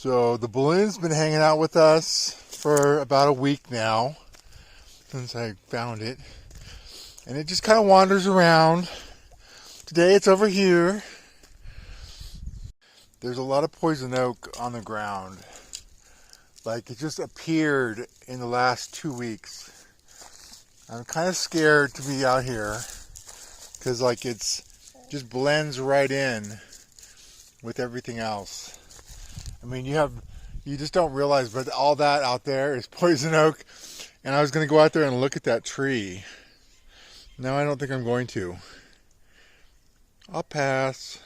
So the balloon's been hanging out with us for about a week now, since I found it. And it just kind of wanders around. Today it's over here. There's a lot of poison oak on the ground. Like, it just appeared in the last 2 weeks. I'm kind of scared to be out here because like it's just blends right in with everything else. I mean, you just don't realize, but all that out there is poison oak. And I was going to go out there and look at that tree. No, I don't think I'm going to. I'll pass.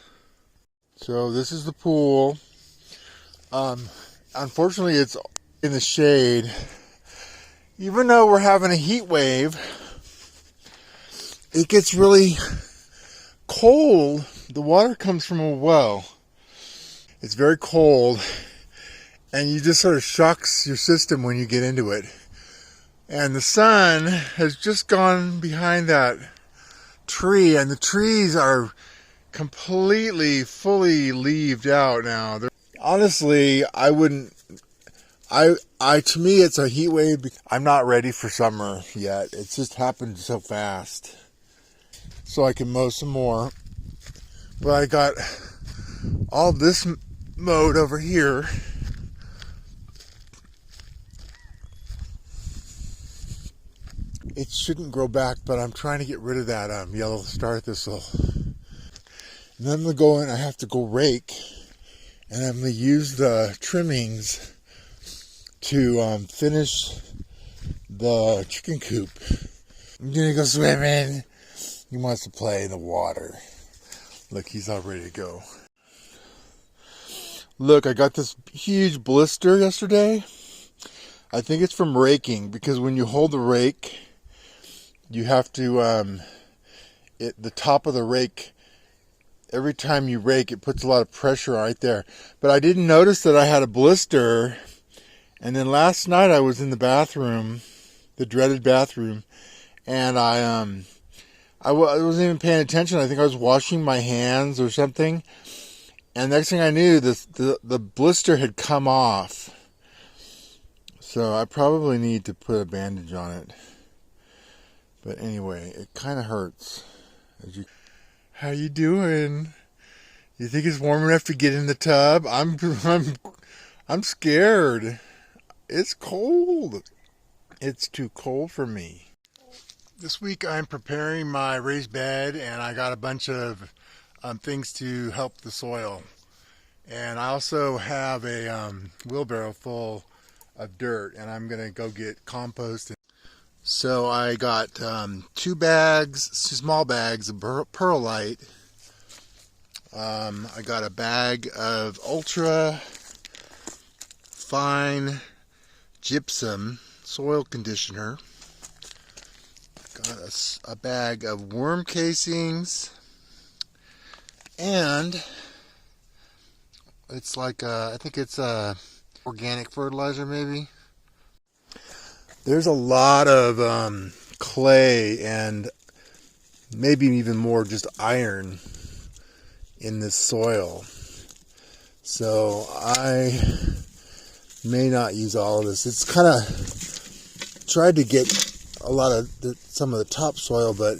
So this is the pool. Unfortunately, it's in the shade. Even though we're having a heat wave, it gets really cold. The water comes from a well. It's very cold, and you just sort of shocks your system when you get into it. And the sun has just gone behind that tree, and the trees are completely, fully leaved out now. Honestly, I wouldn't. To me, it's a heat wave. I'm not ready for summer yet. It's just happened so fast. So I can mow some more. But I got all this mowed over here. It shouldn't grow back, but I'm trying to get rid of that yellow star thistle. And then I'm going to go in, I have to go rake, and I'm going to use the trimmings to finish the chicken coop. I'm going to go swimming. He wants to play in the water. Look, he's all ready to go. Look, I got this huge blister yesterday. I think it's from raking, because when you hold the rake, you have to, the top of the rake, every time you rake, it puts a lot of pressure right there. But I didn't notice that I had a blister. And then last night I was in the bathroom, the dreaded bathroom, and I wasn't even paying attention. I think I was washing my hands or something. And next thing I knew, the blister had come off. So I probably need to put a bandage on it. But anyway, it kind of hurts. How you doing? You think it's warm enough to get in the tub? I'm scared. It's cold. It's too cold for me. This week I'm preparing my raised bed, and I got a bunch of things to help the soil. And I also have a wheelbarrow full of dirt, and I'm gonna go get compost. So I got 2 small bags of perlite. I got a bag of ultra fine gypsum soil conditioner. Got a bag of worm casings, and it's like I think it's organic fertilizer maybe. There's a lot of clay and maybe even more just iron in this soil. So I may not use all of this. It's kind of tried to get a lot of some of the topsoil, but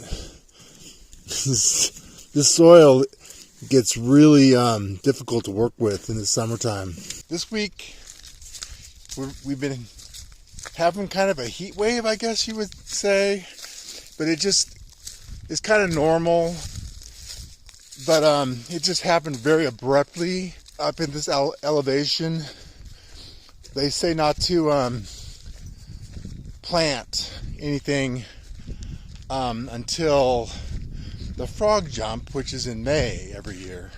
this soil gets really difficult to work with in the summertime. This week we've been having kind of a heat wave, I guess you would say, but it just is kind of normal. But it just happened very abruptly up in this elevation. They say not to plant anything until the frog jump, which is in May every year.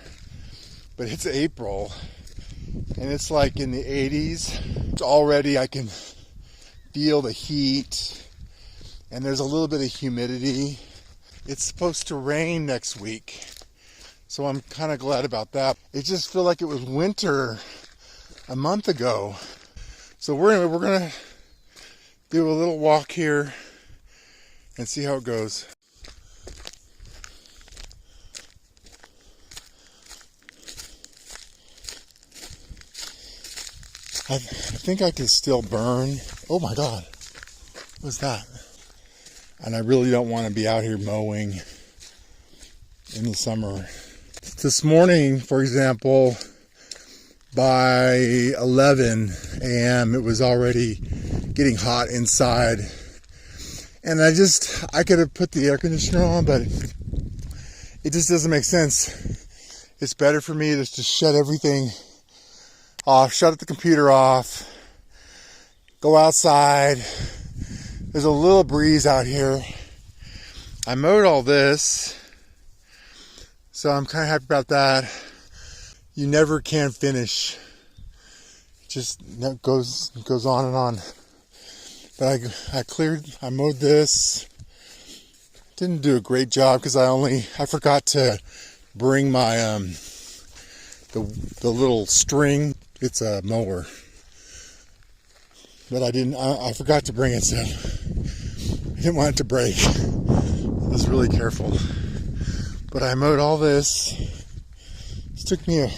But it's April, and it's like in the 80s. Already I can feel the heat, and there's a little bit of humidity. It's supposed to rain next week, so I'm kind of glad about that. It just felt like it was winter a month ago. So we're gonna do a little walk here and see how it goes. I think I could still burn. Oh my God, what's that? And I really don't want to be out here mowing in the summer. This morning, for example, by 11 a.m. it was already getting hot inside. And I could have put the air conditioner on, but it just doesn't make sense. It's better for me to just shut everything off, shut the computer off, go outside. There's a little breeze out here. I mowed all this, so I'm kind of happy about that. You never can finish. It just goes on and on. But I mowed this. Didn't do a great job because I forgot to bring my the little string. It's a mower, but I forgot to bring it, so I didn't want it to break. I was really careful. But I mowed all this. This took me a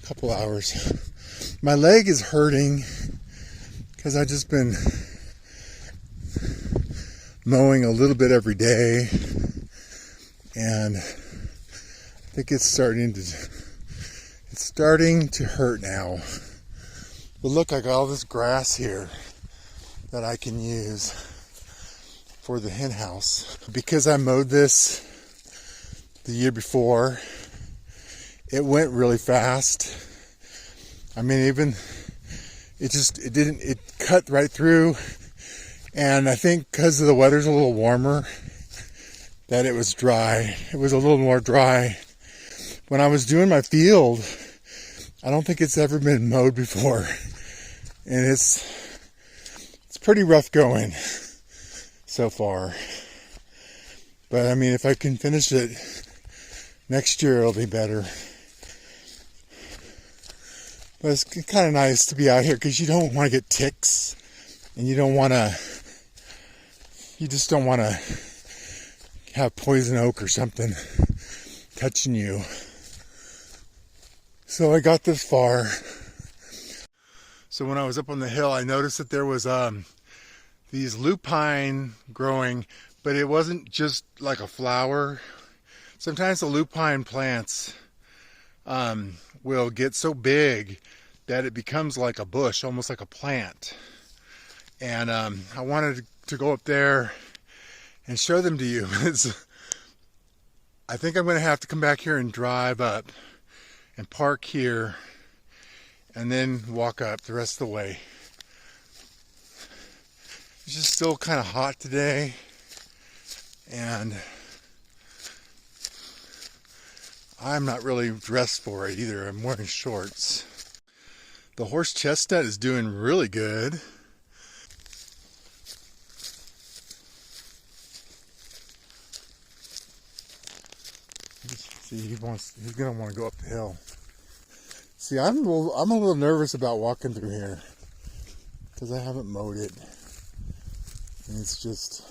couple hours. My leg is hurting because I've just been mowing a little bit every day, and I think it's starting to hurt now. But look, I got all this grass here that I can use for the hen house. Because I mowed this the year before, it went really fast. I mean, it cut right through. And I think because the weather's a little warmer, that it was dry. It was a little more dry. When I was doing my field, I don't think it's ever been mowed before. And it's pretty rough going so far. But I mean, if I can finish it next year, it'll be better. But it's kind of nice to be out here because you don't want to get ticks, and you just don't want to have poison oak or something touching you. So I got this far. So when I was up on the hill, I noticed that there was these lupine growing, but it wasn't just like a flower. Sometimes the lupine plants will get so big that it becomes like a bush, almost like a plant. And I wanted to go up there and show them to you. I think I'm going to have to come back here and drive up and park here and then walk up the rest of the way. It's just still kind of hot today, and I'm not really dressed for it either. I'm wearing shorts. The horse chestnut is doing really good. See, he's gonna want to go up the hill. See, I'm a little nervous about walking through here because I haven't mowed it, and it's just,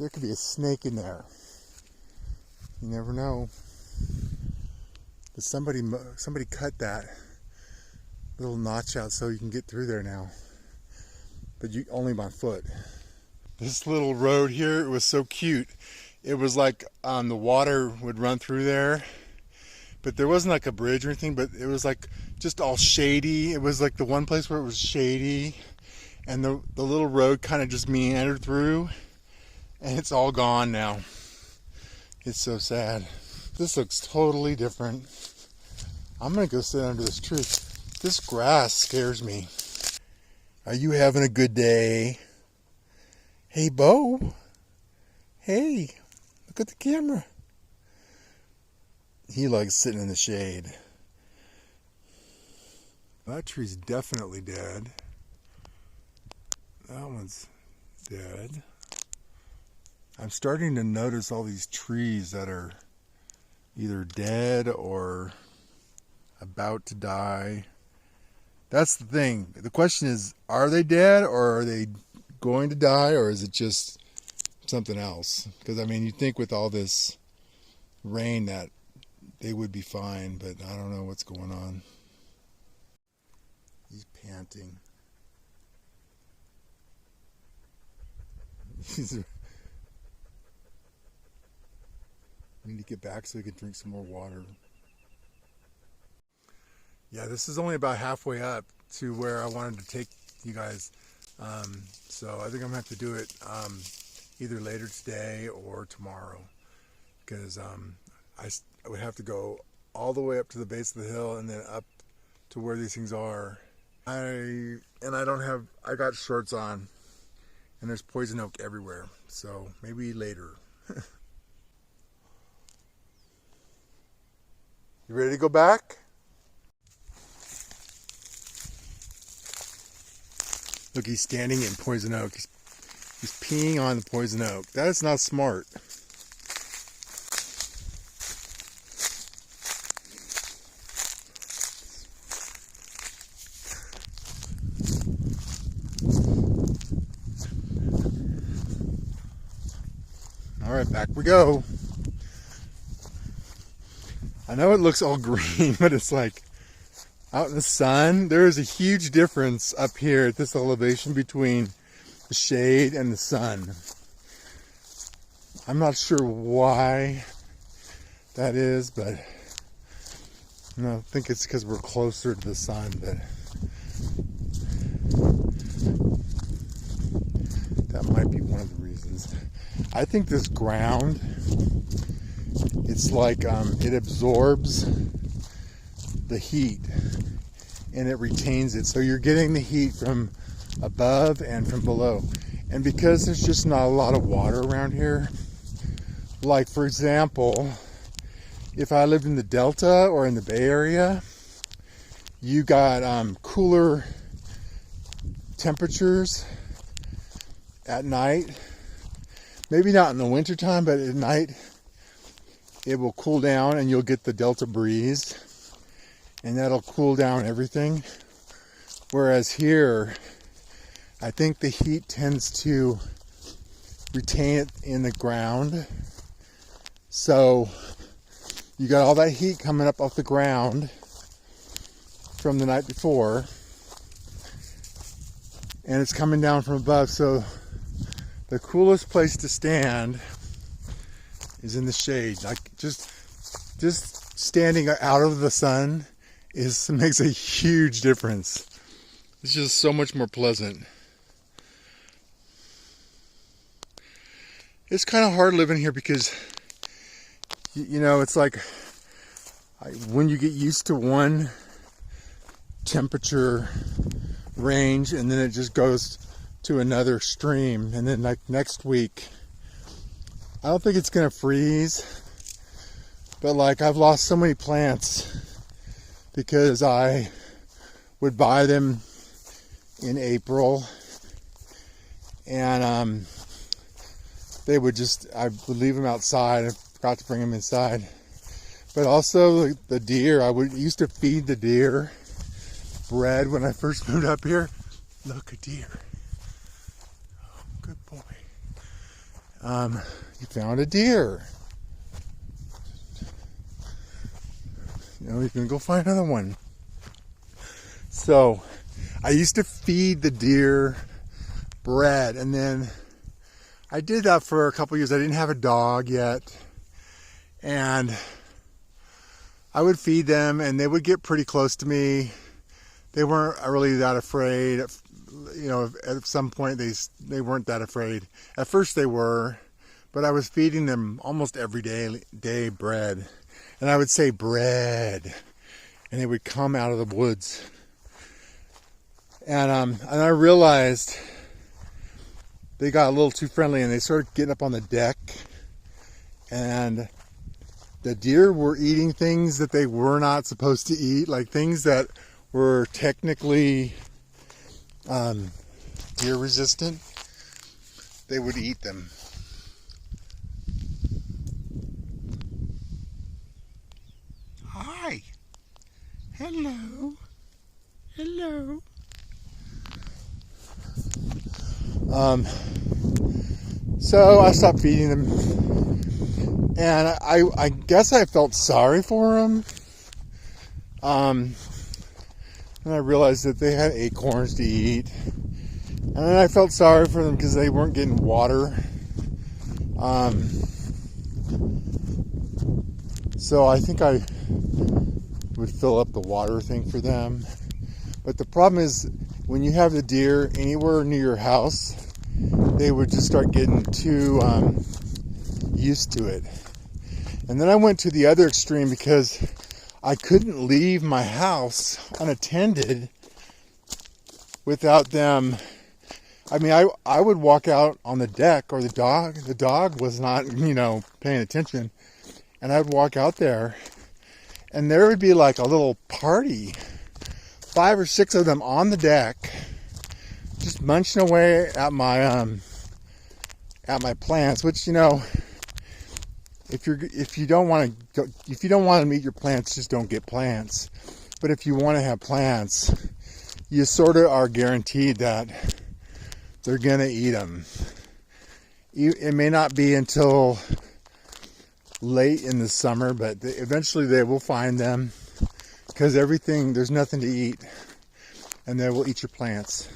there could be a snake in there. You never know. But somebody cut that little notch out so you can get through there now. But only by foot. This little road here, it was so cute. It was like the water would run through there, but there wasn't like a bridge or anything, but it was like just all shady. It was like the one place where it was shady, and the little road kind of just meandered through, and it's all gone now. It's so sad. This looks totally different. I'm gonna go sit under this tree. This grass scares me. Are you having a good day? Hey, Bo. Hey, look at the camera. He likes sitting in the shade. That tree's definitely dead. That one's dead. I'm starting to notice all these trees that are either dead or about to die. That's the thing. The question is, are they dead, or are they going to die, or is it just something else? Because I mean, you'd think with all this rain that they would be fine, but I don't know what's going on. panting. We need to get back so we can drink some more water. Yeah, this is only about halfway up to where I wanted to take you guys. So I think I'm gonna have to do it either later today or tomorrow, because I would have to go all the way up to the base of the hill and then up to where these things are. I got shorts on, and there's poison oak everywhere, so maybe later. You ready to go back? Look, he's standing in poison oak. He's peeing on the poison oak. That is not smart. All right, back we go. I know it looks all green, but it's like out in the sun. There is a huge difference up here at this elevation between the shade and the sun. I'm not sure why that is, but I think it's because we're closer to the sun. But that might be one of the reasons. I think this ground, it's like it absorbs the heat and it retains it. So you're getting the heat from above and from below. And because there's just not a lot of water around here, like for example, if I lived in the Delta or in the Bay Area, you got cooler temperatures at night. Maybe not in the wintertime, but at night it will cool down and you'll get the Delta breeze, and that'll cool down everything. Whereas here, I think the heat tends to retain it in the ground. So you got all that heat coming up off the ground from the night before, and it's coming down from above. So the coolest place to stand is in the shade. Like just standing out of the sun makes a huge difference. It's just so much more pleasant. It's kind of hard living here because, you know, it's like when you get used to one temperature range and then it just goes to another extreme, and then like next week, I don't think it's gonna freeze, but like I've lost so many plants because I would buy them in April and I would leave them outside. I forgot to bring them inside. But also the deer, used to feed the deer bread when I first moved up here. Look, a deer. Oh, good boy. You found a deer. You know, he's gonna go find another one. So I used to feed the deer bread, and then I did that for a couple years. I didn't have a dog yet, and I would feed them and they would get pretty close to me. They weren't really that afraid. You know, at some point they weren't that afraid. At first they were, but I was feeding them almost every day bread. And I would say bread, and they would come out of the woods. And I realized they got a little too friendly and they started getting up on the deck, and the deer were eating things that they were not supposed to eat, like things that were technically deer resistant. They would eat them. Hi. Hello. Hello. So I stopped feeding them, and I guess I felt sorry for them. And I realized that they had acorns to eat. And then I felt sorry for them because they weren't getting water. So I think I would fill up the water thing for them. But the problem is, when you have the deer anywhere near your house, they would just start getting too used to it. And then I went to the other extreme because I couldn't leave my house unattended without them. I mean, I would walk out on the deck, or the dog was not, paying attention. And I'd walk out there, and there would be like a little party, 5 or 6 of them on the deck, just munching away at my plants. Which, if you don't want to eat your plants, just don't get plants. But if you want to have plants, you sort of are guaranteed that they're gonna eat them. It may not be until late in the summer, but eventually they will find them, because there's nothing to eat, and they will eat your plants.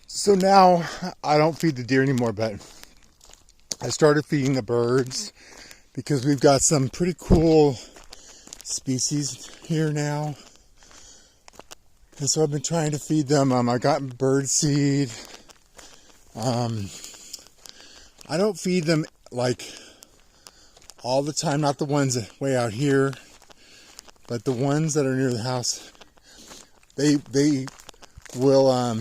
So now I don't feed the deer anymore, but I started feeding the birds because we've got some pretty cool species here now. And so I've been trying to feed them. I got bird seed. I don't feed them like all the time, not the ones way out here, but the ones that are near the house. They will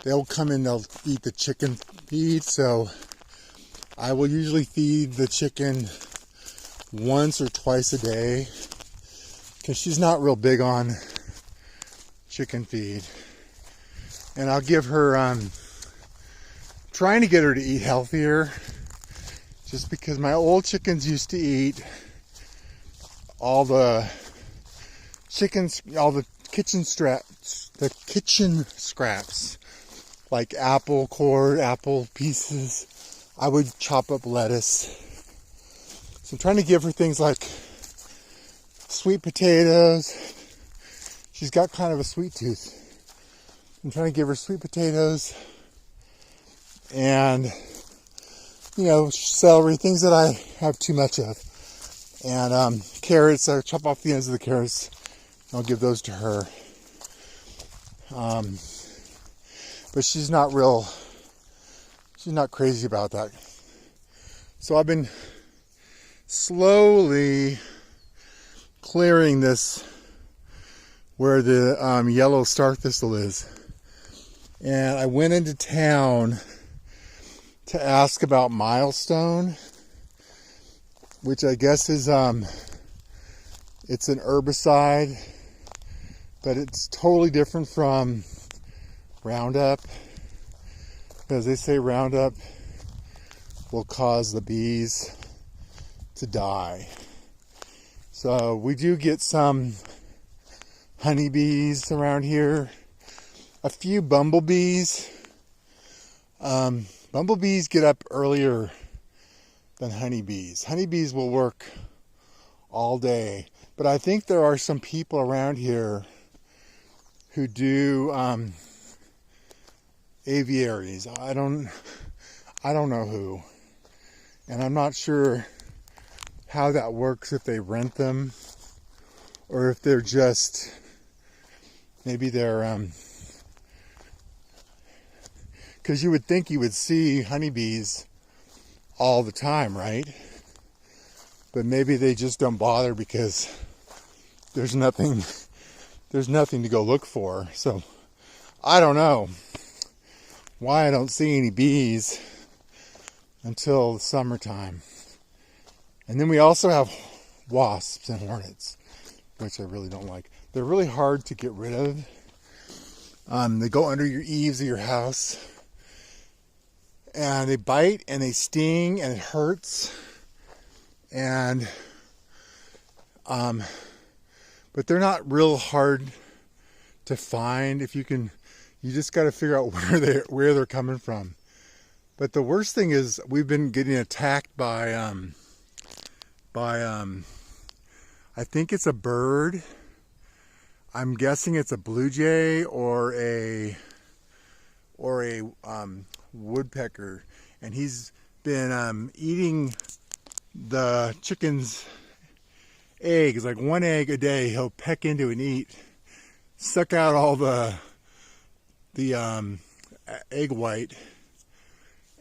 they'll come in, they'll eat the chicken feed. So I will usually feed the chicken once or twice a day, because she's not real big on chicken feed. And I'll give her trying to get her to eat healthier, just because my old chickens used to eat all the kitchen scraps, like apple core, apple pieces. I would chop up lettuce. So I'm trying to give her things like sweet potatoes. She's got kind of a sweet tooth. I'm trying to give her sweet potatoes and, celery, things that I have too much of. And carrots, I chop off the ends of the carrots. I'll give those to her. But she's not crazy about that. So I've been slowly clearing this where the yellow star thistle is. And I went into town to ask about milestone, which I guess is it's an herbicide, but it's totally different from Roundup, because they say Roundup will cause the bees to die. So we do get some honeybees around here, a few bumblebees. Bumblebees get up earlier than honeybees. Honeybees will work all day, but I think there are some people around here who do aviaries. I don't know who, and I'm not sure how that works, if they rent them or if they're just, maybe they're because you would think you would see honeybees all the time, right? But maybe they just don't bother because there's nothing to go look for. So I don't know why I don't see any bees until the summertime. And then we also have wasps and hornets, which I really don't like. They're really hard to get rid of. They go under your eaves of your house, and they bite and they sting and it hurts. And but they're not real hard to find. If you just got to figure out where they're coming from. But the worst thing is we've been getting attacked by I think it's a bird. I'm guessing it's a blue jay or a woodpecker, and he's been eating the chicken's eggs, like one egg a day. He'll peck into and eat, suck out all the egg white,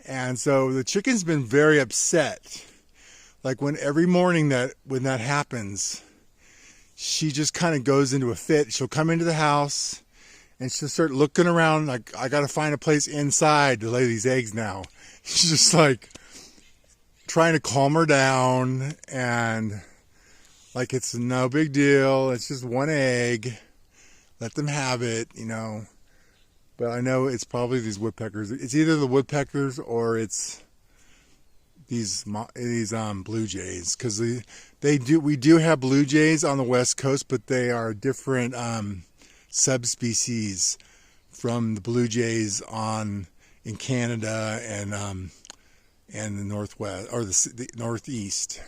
and so the chicken's been very upset. Like every morning when that happens, she just kind of goes into a fit. She'll come into the house and she'll start looking around like, I got to find a place inside to lay these eggs now. She's just like trying to calm her down, and like it's no big deal. It's just one egg. Let them have it, you know. But I know it's probably these woodpeckers. It's either the woodpeckers or it's these blue jays, because we do have blue jays on the West Coast, but they are different subspecies from the blue jays in Canada and the Northwest or the Northeast,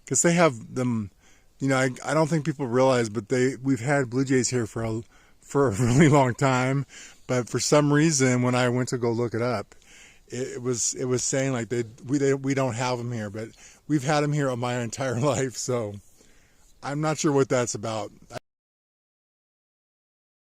because they have them. You know, I don't think people realize, but we've had blue jays here for a really long time, but for some reason when I went to go look it up, it was saying like we don't have them here, but we've had them here my entire life, so I'm not sure what that's about.